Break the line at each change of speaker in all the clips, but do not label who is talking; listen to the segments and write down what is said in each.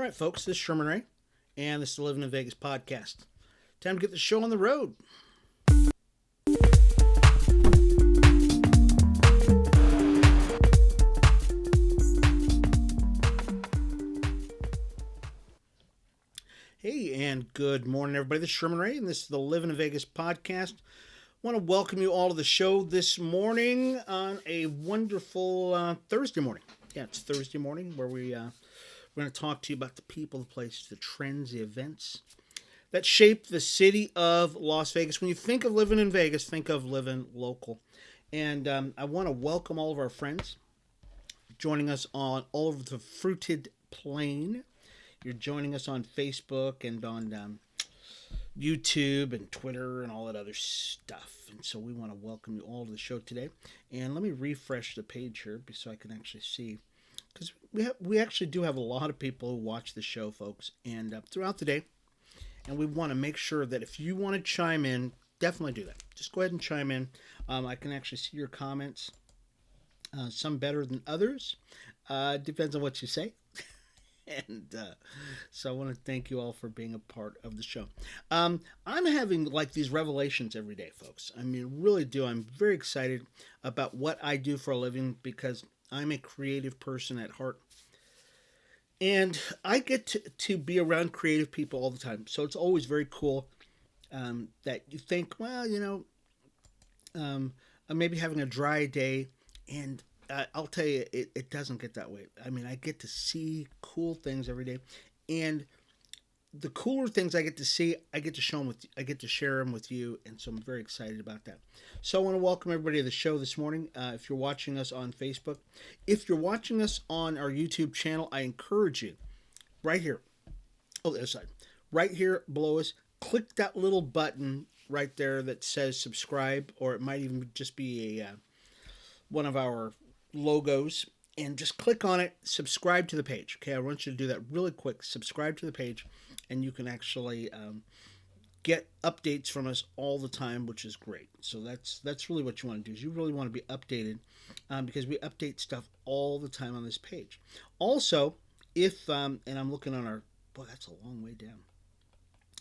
All right, folks, this is Sherman Ray, and this is the Livin in Vegas podcast. Time to get the show on the road. Hey, and good morning, everybody. This is Sherman Ray, and this is the Livin in Vegas podcast. I want to welcome you all to the show this morning on a wonderful Thursday morning. Yeah, it's Thursday morning where we're going to talk to you about the people, the places, the trends, the events that shape the city of Las Vegas. When you think of living in Vegas, think of living local. And I want to welcome all of our friends joining us on all over the fruited plain. You're joining us on Facebook and on YouTube and Twitter and all that other stuff. And so we want to welcome you all to the show today. And let me refresh the page here so I can actually see. Because we actually do have a lot of people who watch the show, folks, and throughout the day. And we want to make sure that if you want to chime in, definitely do that. Just go ahead and chime in. I can actually see your comments. Some better than others. Depends on what you say. And so I want to thank you all for being a part of the show. I'm having like these revelations every day, folks. I mean, really do. I'm very excited about what I do for a living because I'm a creative person at heart. And I get to be around creative people all the time. So it's always very cool that you think, well, I'm maybe having a dry day. And I'll tell you, it doesn't get that way. I mean, I get to see cool things every day. And the cooler things I get to see, I get to show them with you. I get to share them with you. And so I'm very excited about that. So I want to welcome everybody to the show this morning. If you're watching us on Facebook, if you're watching us on our YouTube channel, I encourage you right here. Oh, the other side. Right here below us, click that little button right there that says subscribe, or it might even just be a one of our logos, and just click on it, subscribe to the page. Okay, I want you to do that really quick. Subscribe to the page, and you can actually get updates from us all the time, which is great. So that's really what you want to do. Is you really want to be updated because we update stuff all the time on this page. Also, if and I'm looking on our, boy, that's a long way down.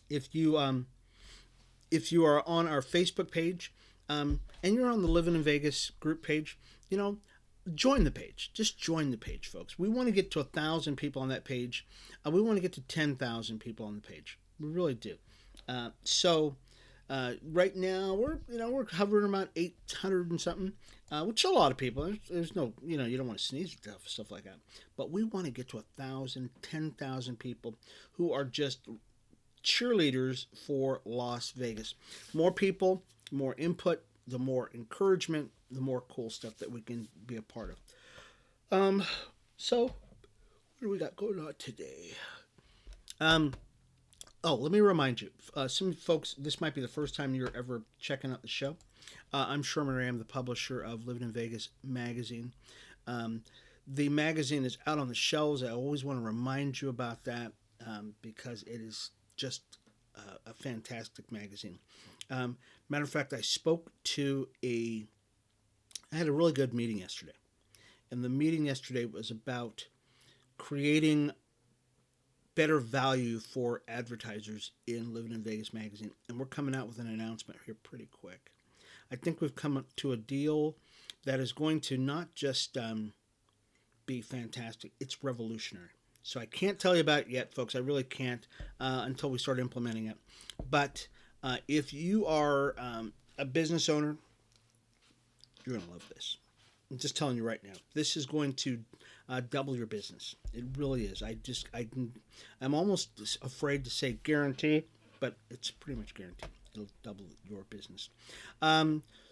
If you are on our Facebook page and you're on the Livin in Vegas group page, join the page. Just join the page, folks. We want to get to 1,000 people on that page. We want to get to 10,000 people on the page. We really do. So right now we're hovering about 800 and something, which is a lot of people. There's no, you don't want to sneeze at stuff like that. But we want to get to 1,000, 10,000 people who are just cheerleaders for Las Vegas. More people, more input, the more encouragement, the more cool stuff that we can be a part of. So what do we got going on today? Let me remind you, some folks, this might be the first time you're ever checking out the show. I'm Sherman Ray. I'm the publisher of Livin in Vegas magazine. The magazine is out on the shelves. I always want to remind you about that because it is just a fantastic magazine. Matter of fact, I had a really good meeting yesterday. And the meeting yesterday was about creating better value for advertisers in Livin in Vegas magazine. And we're coming out with an announcement here pretty quick. I think we've come up to a deal that is going to not just be fantastic, it's revolutionary. So I can't tell you about it yet, folks. I really can't until we start implementing it. But if you are a business owner, you're going to love this. I'm just telling you right now. This is going to double your business. It really is. I'm almost afraid to say guarantee, but it's pretty much guaranteed. It'll double your business.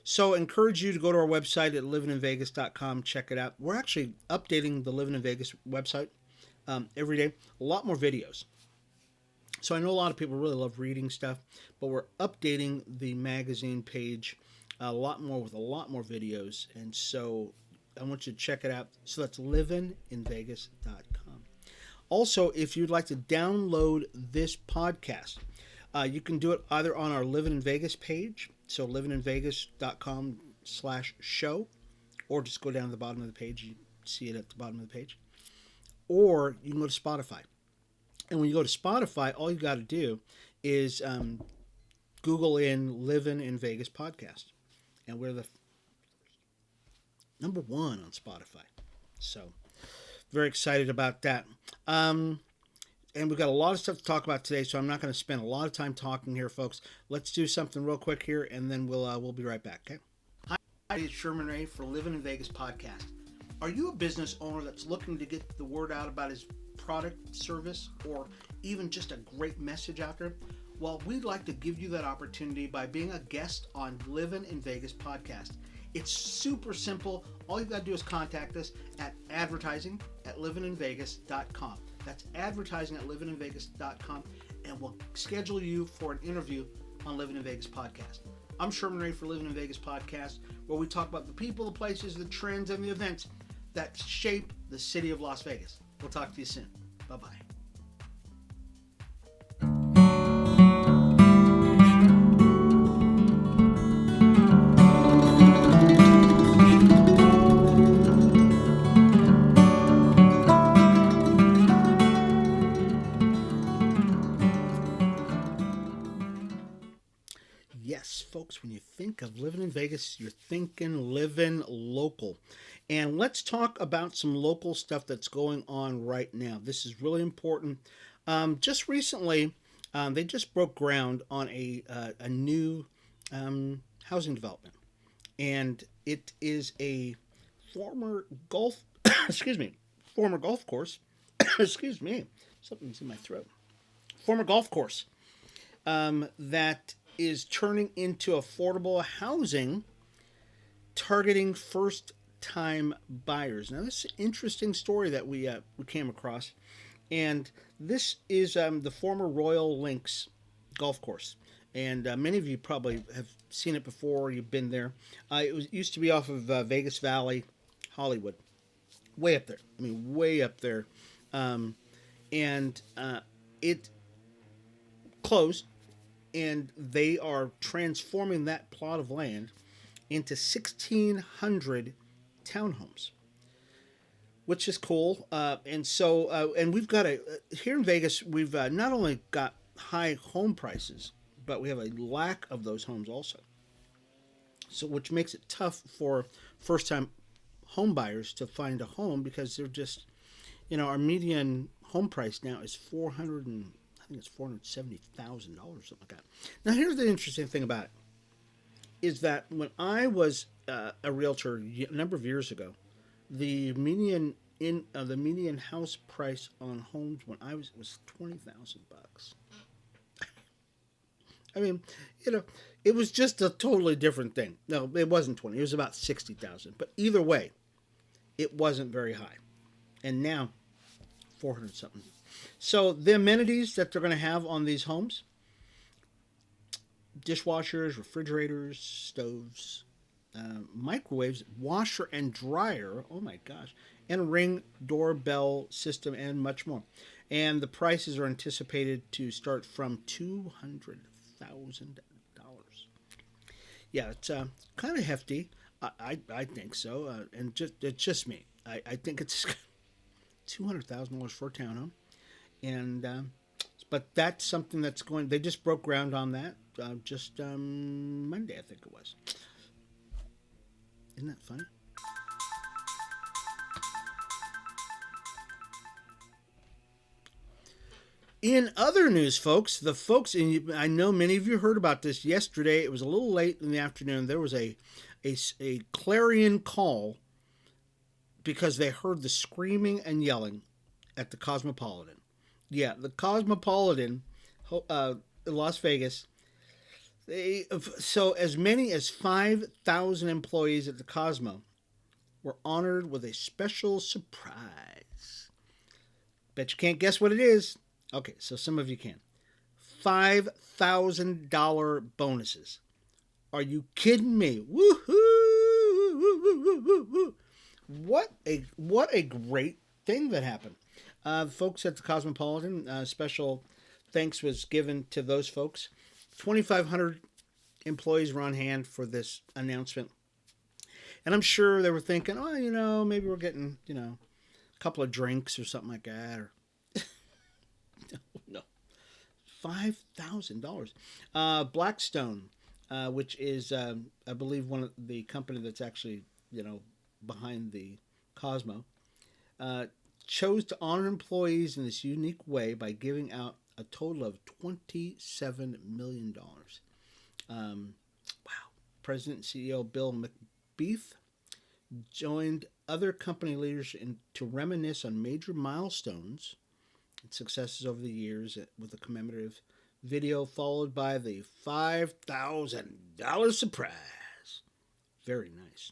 So I encourage you to go to our website at livininvegas.com. Check it out. We're actually updating the Livin in Vegas website every day. A lot more videos. So I know a lot of people really love reading stuff, but we're updating the magazine page a lot more with a lot more videos. And so I want you to check it out. So that's livininvegas.com. Also, if you'd like to download this podcast, you can do it either on our Livin in Vegas page, so livininvegas.com/show, or just go down to the bottom of the page. You see it at the bottom of the page. Or you can go to Spotify. And when you go to Spotify, all you got to do is Google in Livin in Vegas podcast. And we're the number one on Spotify. So very excited about that. And we've got a lot of stuff to talk about today, so I'm not going to spend a lot of time talking here, folks. Let's do something real quick here, and then we'll be right back, okay? Hi, it's Sherman Ray for Livin in Vegas podcast. Are you a business owner that's looking to get the word out about his product, service, or even just a great message out there? Well, we'd like to give you that opportunity by being a guest on Livin in Vegas podcast. It's super simple. All you've got to do is contact us at advertising@livininvegas.com. That's advertising@livininvegas.com, and we'll schedule you for an interview on Livin in Vegas podcast. I'm Sherman Ray for Livin in Vegas podcast, where we talk about the people, the places, the trends, and the events that shape the city of Las Vegas. We'll talk to you soon. Bye-bye. Yes, folks, when you think of living in Vegas, you're thinking living local. And let's talk about some local stuff that's going on right now. This is really important. Just recently, they just broke ground on a new housing development. And it is a former golf, former golf course. Excuse me, something's in my throat. Former golf course that is turning into affordable housing targeting first-time buyers. Now, this is an interesting story that we came across, and this is the former Royal Links golf course. And many of you probably have seen it before. You've been there. It used to be off of Vegas Valley, Hollywood, way up there. I mean, way up there. And it closed. And they are transforming that plot of land into 1,600 townhomes, which is cool. And we've got here in Vegas, we've not only got high home prices, but we have a lack of those homes also. So, which makes it tough for first-time home buyers to find a home because they're just, our median home price now is it's $470,000, something like that. Now, here's the interesting thing about it, is that when I was a realtor a number of years ago, the median house price on homes when I was $20,000. I mean, it was just a totally different thing. No, it wasn't 20. It was about 60,000. But either way, it wasn't very high. And now, 400 something. So the amenities that they're going to have on these homes: dishwashers, refrigerators, stoves, microwaves, washer and dryer, oh my gosh, and a Ring doorbell system, and much more. And the prices are anticipated to start from $200,000. Yeah, it's kind of hefty. I think so. And it's just me. I think it's $200,000 for a townhome. And but that's something that's going. They just broke ground on that just Monday, I think it was. Isn't that funny? In other news, folks, and I know many of you heard about this yesterday. It was a little late in the afternoon. There was a clarion call because they heard the screaming and yelling at the Cosmopolitan. Yeah, the Cosmopolitan, Las Vegas. So as many as 5,000 employees at the Cosmo were honored with a special surprise. Bet you can't guess what it is. Okay, so some of you can. $5,000 bonuses. Are you kidding me? Woohoo! What a great thing that happened. Folks at the Cosmopolitan, special thanks was given to those folks. 2,500 employees were on hand for this announcement. And I'm sure they were thinking, maybe we're getting, a couple of drinks or something like that. Or $5,000. Blackstone, which is, I believe, one of the company that's actually, behind the Cosmo, chose to honor employees in this unique way by giving out a total of $27 million. Wow. President and CEO Bill McBeath joined other company leaders to reminisce on major milestones and successes over the years with a commemorative video followed by the $5,000 surprise. Very nice.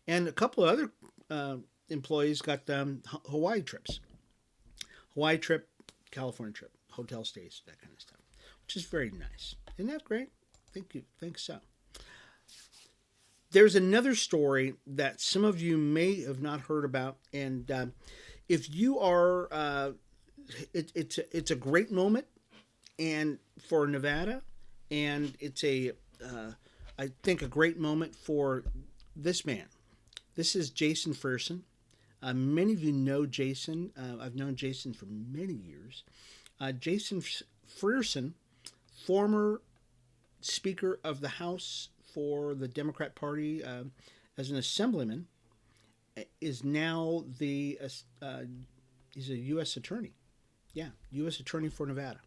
And a couple of other employees got Hawaii trips. Hawaii trip, California trip, hotel stays, that kind of stuff, which is very nice. Isn't that great? Thank you. Think so. There's another story that some of you may have not heard about, and if you are, it's a great moment, and for Nevada, and it's I think a great moment for this man. This is Jason Ferguson. Many of you know Jason. I've known Jason for many years. Jason Ferguson, former Speaker of the House for the Democrat Party as an assemblyman, is now he's a U.S. attorney. Yeah, U.S. attorney for Nevada.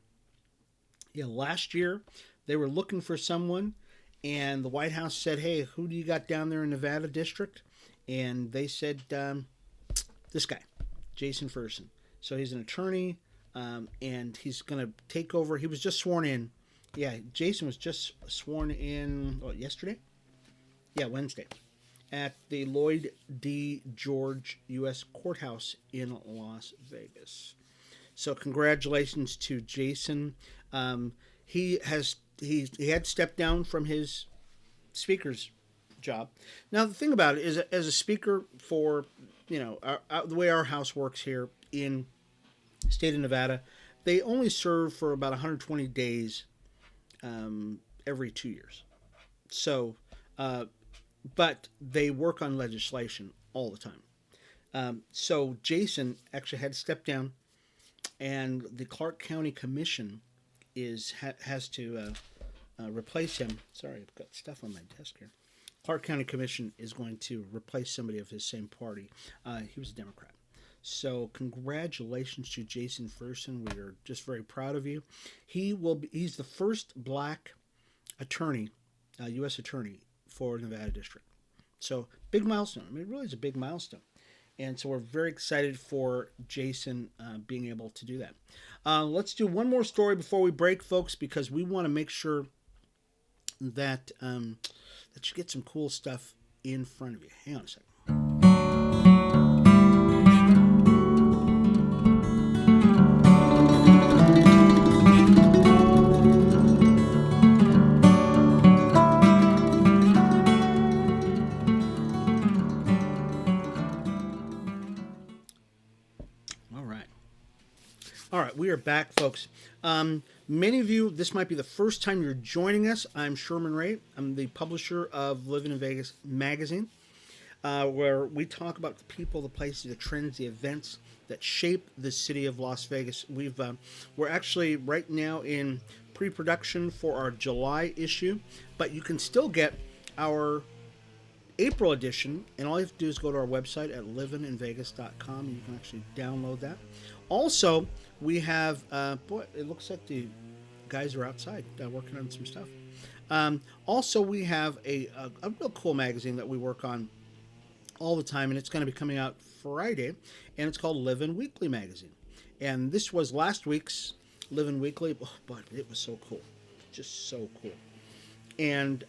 Yeah, last year they were looking for someone, and the White House said, "Hey, who do you got down there in Nevada district?" And they said, "This guy, Jason Ferguson." So he's an attorney, and he's going to take over. He was just sworn in. Yeah, Jason was just sworn in, yesterday? Yeah, Wednesday, at the Lloyd D. George U.S. Courthouse in Las Vegas. So congratulations to Jason. He had stepped down from his speaker's job. Now, the thing about it is, as a speaker for, the way our house works here in the state of Nevada, they only serve for about 120 days every 2 years. So, but they work on legislation all the time. So Jason actually had to step down, and the Clark County Commission has to replace him. Sorry, I've got stuff on my desk here. Clark County Commission is going to replace somebody of his same party. He was a Democrat. So congratulations to Jason Ferguson. We are just very proud of you. He's the first black attorney, U.S. attorney for Nevada District. So big milestone. I mean, it really is a big milestone. And so we're very excited for Jason being able to do that. Let's do one more story before we break, folks, because we want to make sure that that you get some cool stuff in front of you. Hang on a second. All right, we are back, folks. Many of you, this might be the first time you're joining us. I'm Sherman Ray. I'm the publisher of Livin in Vegas magazine, where we talk about the people, the places, the trends, the events that shape the city of Las Vegas. We're actually right now in pre-production for our July issue, but you can still get our April edition, and all you have to do is go to our website at livininvegas.com, and you can actually download that. Also, we have, it looks like the guys are outside working on some stuff. Also, we have a real cool magazine that we work on all the time, and it's going to be coming out Friday, and it's called Livin Weekly Magazine. And this was last week's Livin Weekly, but it was so cool. Just so cool. And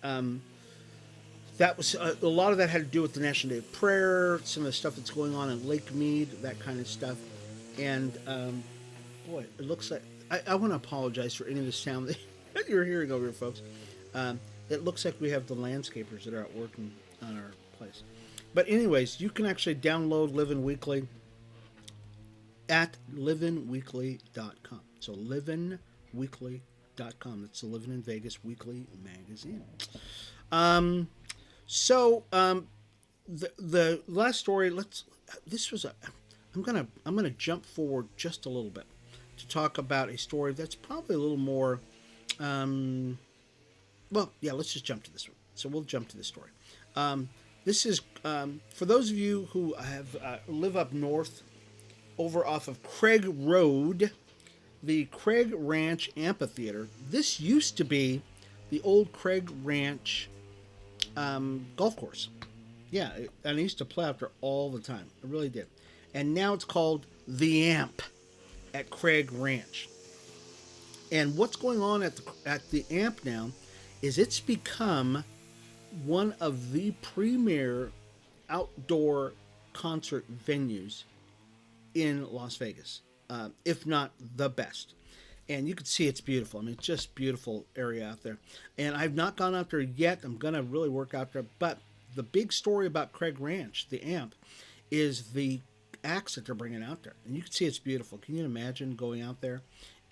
that was a lot of that had to do with the National Day of Prayer, some of the stuff that's going on in Lake Mead, that kind of stuff. And it looks like I want to apologize for any of the sound that you're hearing over here, folks. It looks like we have the landscapers that are out working on our place. But anyways, you can actually download Livin Weekly at livinweekly.com. So livinweekly.com. That's the Livin in Vegas Weekly magazine. The last story. I'm gonna jump forward just a little bit to talk about a story that's probably a little more. Um, well, yeah, let's just jump to this one. So we'll jump to this story. This is for those of you who have live up north, over off of Craig Road, the Craig Ranch Amphitheater. This used to be the old Craig Ranch golf course. Yeah, and I used to play out there all the time. I really did. And now it's called the Amp at Craig Ranch. And what's going on at the Amp now is it's become one of the premier outdoor concert venues in Las Vegas, if not the best. And you can see it's beautiful. I mean, it's just beautiful area out there. And I've not gone out there yet. I'm going to really work out there. But the big story about Craig Ranch, the Amp, is the acts that they're bringing out there. And you can see it's beautiful. Can you imagine going out there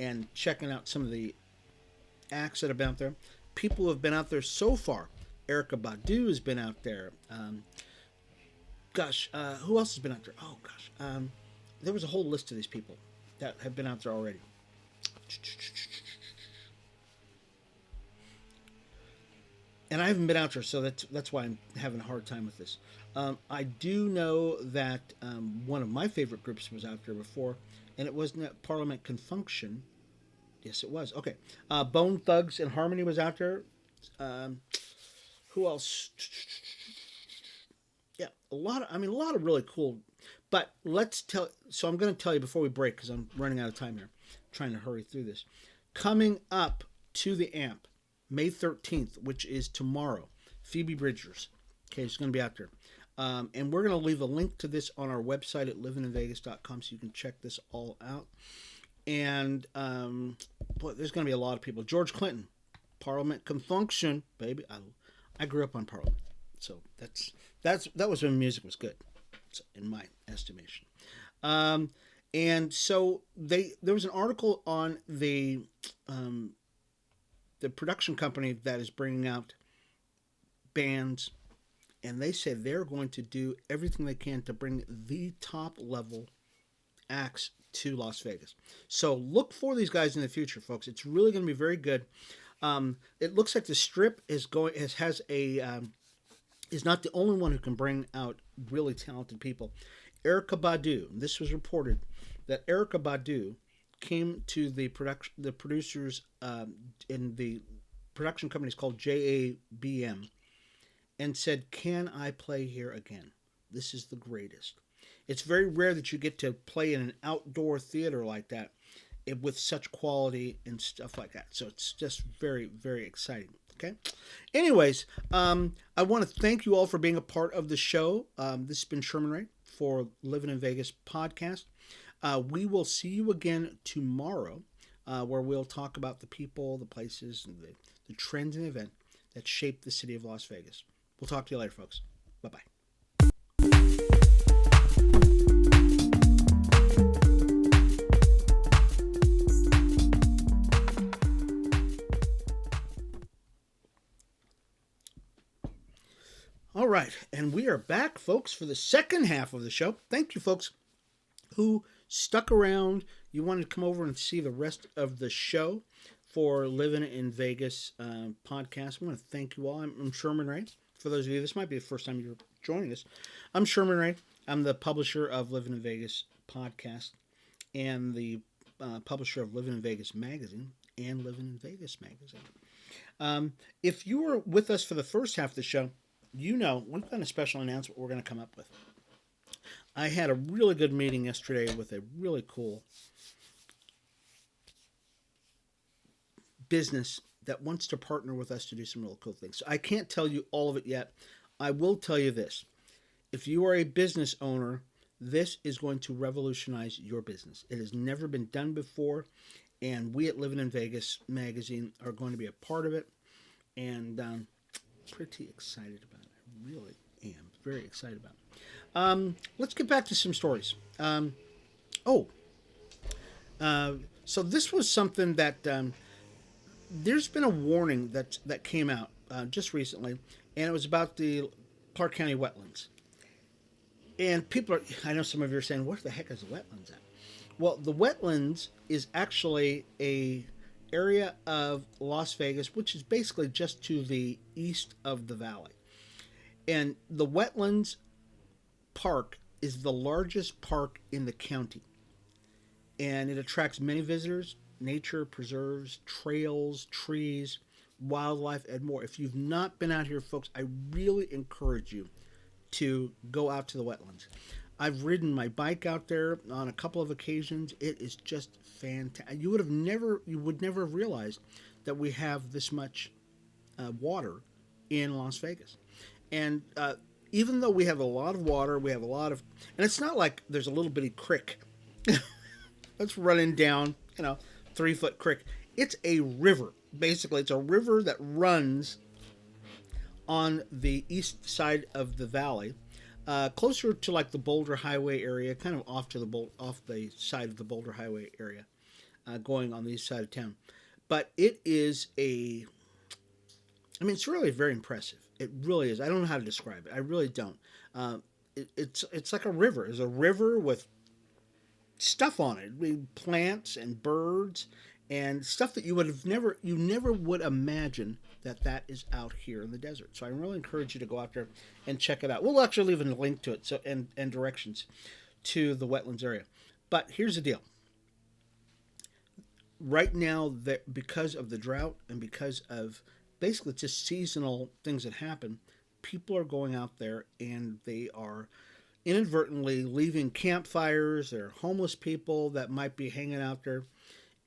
and checking out some of the acts that have been out there? People who have been out there so far. Erykah Badu has been out there. Who else has been out there? Oh, gosh. There was a whole list of these people that have been out there already. And I haven't been out there, so that's why I'm having a hard time with this. I do know that one of my favorite groups was out there before, and it wasn't at Parliament Confunction. Yes, it was. Okay. Bone Thugs and Harmony was out there. Who else? Yeah, a lot of really cool. But so I'm going to tell you before we break, because I'm running out of time here. I'm trying to hurry through this. Coming up to the Amp, May 13th, which is tomorrow, Phoebe Bridgers. Okay, she's going to be out there. And we're going to leave a link to this on our website at livininvegas.com so you can check this all out. And, there's going to be a lot of people. George Clinton, Parliament Confunction, baby. I grew up on Parliament. So that was when music was good, in my estimation. And so there was an article on the production company that is bringing out bands, and they said they're going to do everything they can to bring the top level acts to Las Vegas. So look for these guys in the future, folks. It's really going to be very good. It looks like the Strip is not the only one who can bring out really talented people. Erykah Badu. This was reported that Erykah Badu came to the producers in the production company is called JABM and said, "Can I play here again? This is the greatest." It's very rare that you get to play in an outdoor theater like that with such quality and stuff like that. So it's just very, very exciting. Okay. Anyways, I want to thank you all for being a part of the show. This has been Sherman Ray for Livin in Vegas podcast. We will see you again tomorrow, where we'll talk about the people, the places, and the trends and events that shape the city of Las Vegas. We'll talk to you later, folks. Bye-bye. All right, and we are back, folks, for the second half of the show. Thank you, folks, who stuck around. You wanted to come over and see the rest of the show for Livin in Vegas podcast. I want to thank you all. I'm Sherman Ray. For those of you, this might be the first time you're joining us. I'm Sherman Ray. I'm the publisher of Livin in Vegas podcast and the publisher of Livin in Vegas magazine and Livin in Vegas magazine. If you were with us for the first half of the show, you know we've got a special announcement we're going to come up with. I had a really good meeting yesterday with a really cool business that wants to partner with us to do some real cool things. So I can't tell you all of it yet. I will tell you this. If you are a business owner, this is going to revolutionize your business. It has never been done before, and we at Livin in Vegas magazine are going to be a part of it, and pretty excited about it. I really am very excited about it. Let's get back to some stories. So this was something that there's been a warning that came out just recently, and it was about the Clark County wetlands. And I know some of you are saying, what the heck is the wetlands at? Well, the wetlands is actually a area of Las Vegas, which is basically just to the east of the valley. And the wetlands park is the largest park in the county, and it attracts many visitors, nature preserves, trails, trees, wildlife, and more. If you've not been out here, folks, I really encourage you to go out to the wetlands. I've ridden my bike out there on a couple of occasions. It is just fantastic. You would never have realized that we have this much water in Las Vegas, and even though we have a lot of water, we have a lot of, and it's not like there's a little bitty creek that's running down, 3 foot creek. It's a river. Basically, it's a river that runs on the east side of the valley, closer to like the Boulder Highway area, kind of off the side of the Boulder Highway area, going on the east side of town. But it is it's really very impressive. It really is. I don't know how to describe it. I really don't. It's like a river. It's a river with stuff on it. I mean, plants and birds and stuff that you never would imagine that is out here in the desert. So I really encourage you to go out there and check it out. We'll actually leave a link to it and directions to the wetlands area. But here's the deal. Right now, that because of the drought and because of basically just seasonal things that happen, people are going out there and they are inadvertently leaving campfires. There are homeless people that might be hanging out there,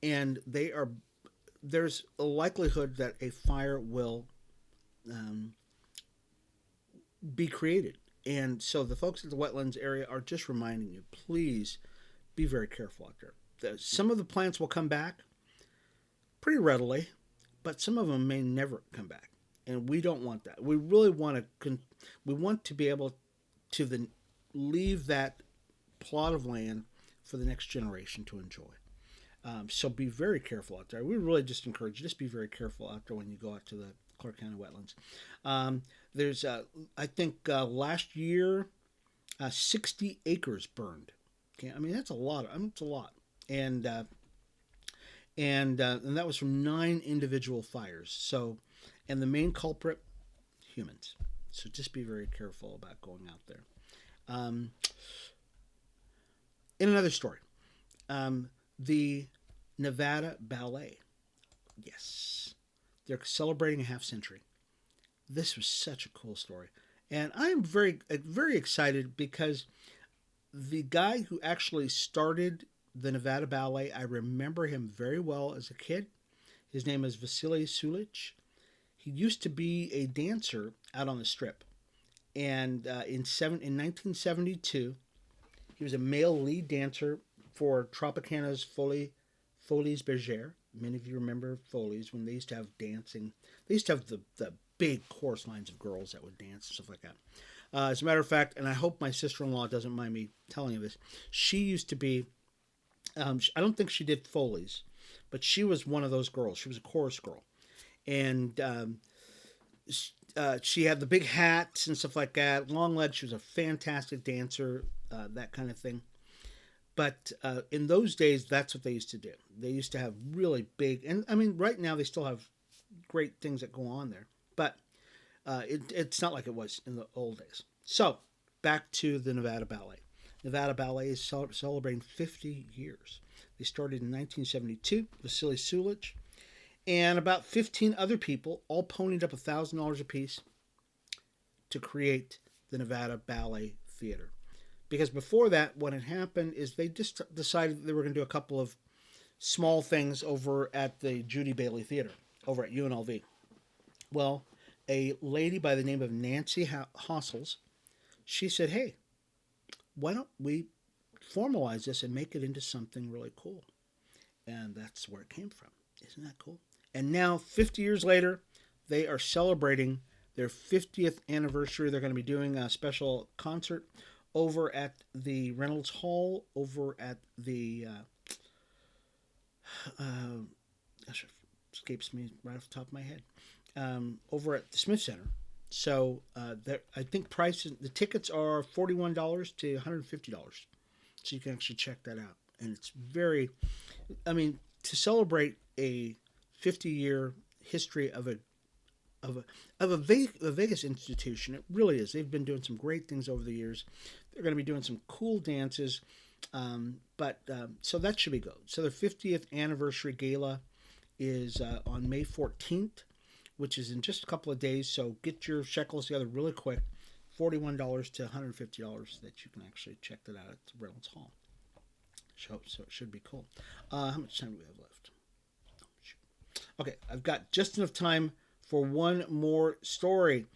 and there's a likelihood that a fire will be created. And so the folks at the wetlands area are just reminding you, please be very careful out there. Some of the plants will come back pretty readily, but some of them may never come back, and we don't want that. We really want to be able to leave that plot of land for the next generation to enjoy. So be very careful out there. We really just encourage you, just be very careful out there when you go out to the Clark County wetlands. There's, I think last year, 60 acres burned. Okay, that's a lot. It's a lot, and that was from 9 individual fires. So, and the main culprit, humans. So just be very careful about going out there. In another story, the Nevada Ballet. Yes, they're celebrating a half century. This was such a cool story, and I'm very, very excited because the guy who actually started the Nevada Ballet, I remember him very well as a kid. His name is Vasily Sulich. He used to be a dancer out on the Strip, and in 1972, he was a male lead dancer for Tropicana's Folies Bergère. Many of you remember Folies when they used to have dancing. They used to have the big chorus lines of girls that would dance and stuff like that. As a matter of fact, and I hope my sister-in-law doesn't mind me telling you this, she used to be, I don't think she did Foley's, but she was one of those girls. She was a chorus girl. And she had the big hats and stuff like that, long legs. She was a fantastic dancer, that kind of thing. But in those days, that's what they used to do. They used to have really big, and right now they still have great things that go on there. But it's not like it was in the old days. So back to the Nevada Ballet. Nevada Ballet is celebrating 50 years. They started in 1972, Vasily Sulich, and about 15 other people all ponied up $1,000 apiece to create the Nevada Ballet Theater. Because before that, what had happened is they just decided they were going to do a couple of small things over at the Judy Bailey Theater, over at UNLV. Well, a lady by the name of Nancy Hossels, she said, hey, why don't we formalize this and make it into something really cool? And that's where it came from. Isn't that cool? And now, 50 years later, they are celebrating their 50th anniversary. They're going to be doing a special concert over at the Reynolds Hall, over at the, gosh, it escapes me right off the top of my head, over at the Smith Center. So I think the tickets are $41 to $150. So you can actually check that out. and it's very, I mean, to celebrate a 50-year history of a Vegas institution. It really is. They've been doing some great things over the years. They're going to be doing some cool dances, so that should be good. So their 50th anniversary gala is on May 14th, which is in just a couple of days. So get your shekels together really quick. $41 to $150 that you can actually check that out at the Reynolds Hall. So it should be cool. How much time do we have left? Oh, shoot. Okay, I've got just enough time for one more story.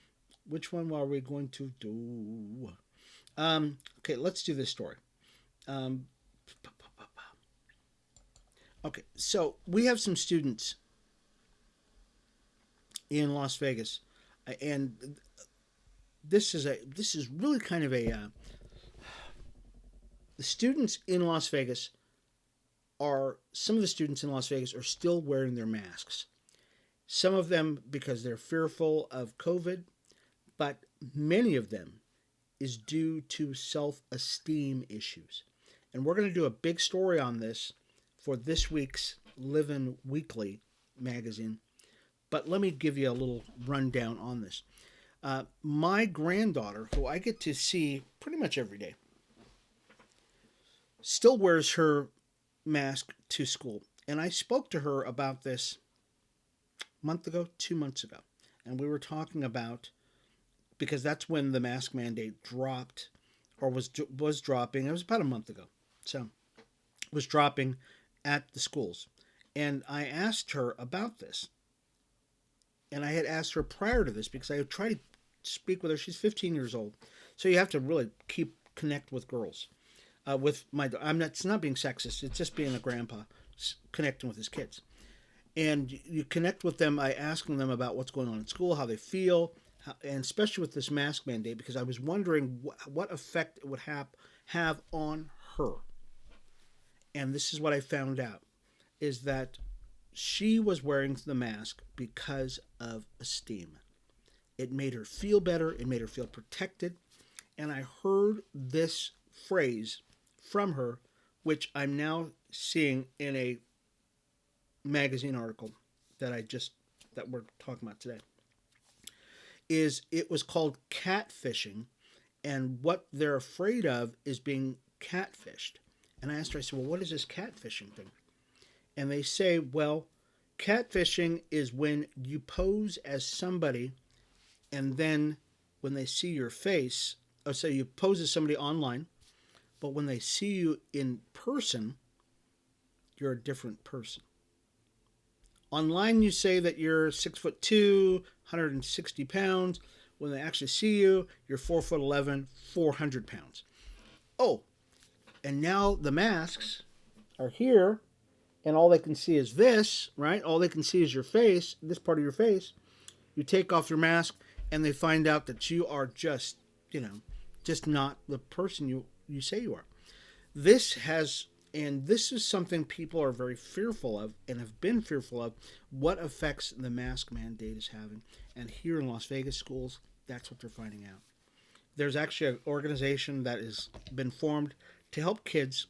Which one are we going to do? Okay, let's do this story. Okay, so we have some students in Las Vegas, and this is really kind of the students in Las Vegas some of the students in Las Vegas are still wearing their masks. Some of them because they're fearful of COVID, but many of them is due to self-esteem issues. And we're going to do a big story on this for this week's Livin Weekly magazine. But let me give you a little rundown on this. My granddaughter, who I get to see pretty much every day, still wears her mask to school. And I spoke to her about this a month ago, 2 months ago. And we were talking about, because that's when the mask mandate dropped, or was dropping. It was about a month ago. So it was dropping at the schools. And I asked her about this. And I had asked her prior to this because I had tried to speak with her. She's 15 years old. So you have to really connect with girls. It's not being sexist. It's just being a grandpa connecting with his kids. And you connect with them by asking them about what's going on in school, how they feel, and especially with this mask mandate, because I was wondering what effect it would have on her. And this is what I found out, is that she was wearing the mask because of esteem. It made her feel better. It made her feel protected. And I heard this phrase from her, which I'm now seeing in a magazine article that we're talking about today. It was called catfishing, and what they're afraid of is being catfished. And I asked her, I said, well, what is this catfishing thing? And they say, well, catfishing is when you pose as somebody, and then when they see your face, or say you pose as somebody online, but when they see you in person, you're a different person. Online, you say that you're 6'2", 160 pounds. When they actually see you, you're 4'11", 400 pounds. Oh, and now the masks are here, and all they can see is this, right? All they can see is your face, this part of your face. You take off your mask, and they find out that you are just not the person you say you are. This is something people are very fearful of and have been fearful of, what effects the mask mandate is having. And here in Las Vegas schools, that's what they're finding out. There's actually an organization that has been formed to help kids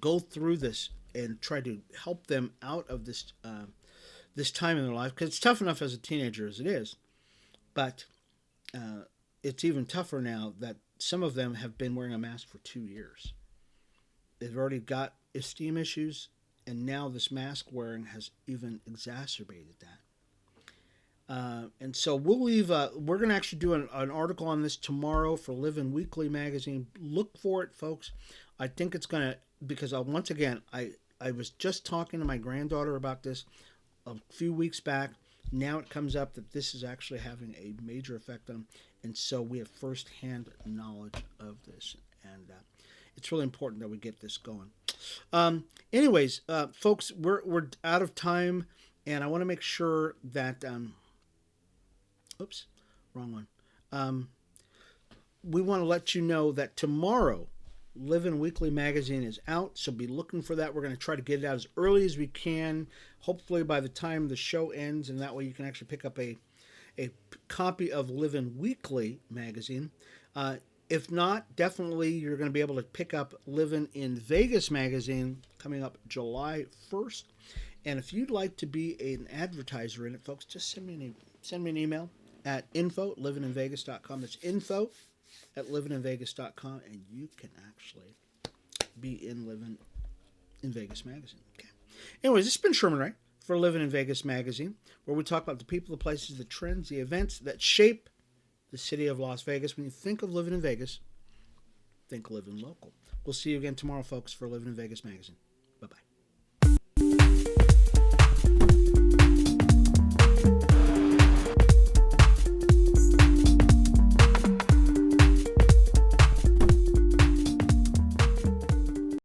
go through this and try to help them out of this time in their life, because it's tough enough as a teenager as it is, but it's even tougher now that some of them have been wearing a mask for 2 years. They've already got esteem issues, and now this mask wearing has even exacerbated that. And so we're going to actually do an article on this tomorrow for Livin Weekly magazine. Look for it, folks. I think it's going to, because once again, I was just talking to my granddaughter about this a few weeks back. Now it comes up that this is actually having a major effect on them. And so we have firsthand knowledge of this. And it's really important that we get this going. Anyways, folks, we're out of time. And I want to make sure that... oops, wrong one. We want to let you know that tomorrow, Livin Weekly magazine is out, so be looking for that. We're going to try to get it out as early as we can, hopefully by the time the show ends, and that way you can actually pick up a copy of Livin Weekly magazine. If not, definitely you're going to be able to pick up Livin in Vegas magazine coming up July 1st. And if you'd like to be an advertiser in it, folks, just send me an email at info@livininvegas.com. That's info@livininvegas.com, and you can actually be in Livin in Vegas magazine. Okay. Anyways, this has been Sherman Ray for Livin in Vegas magazine, where we talk about the people, the places, the trends, the events that shape the city of Las Vegas. When you think of living in Vegas, think Livin local. We'll see you again tomorrow, folks, for Livin in Vegas magazine.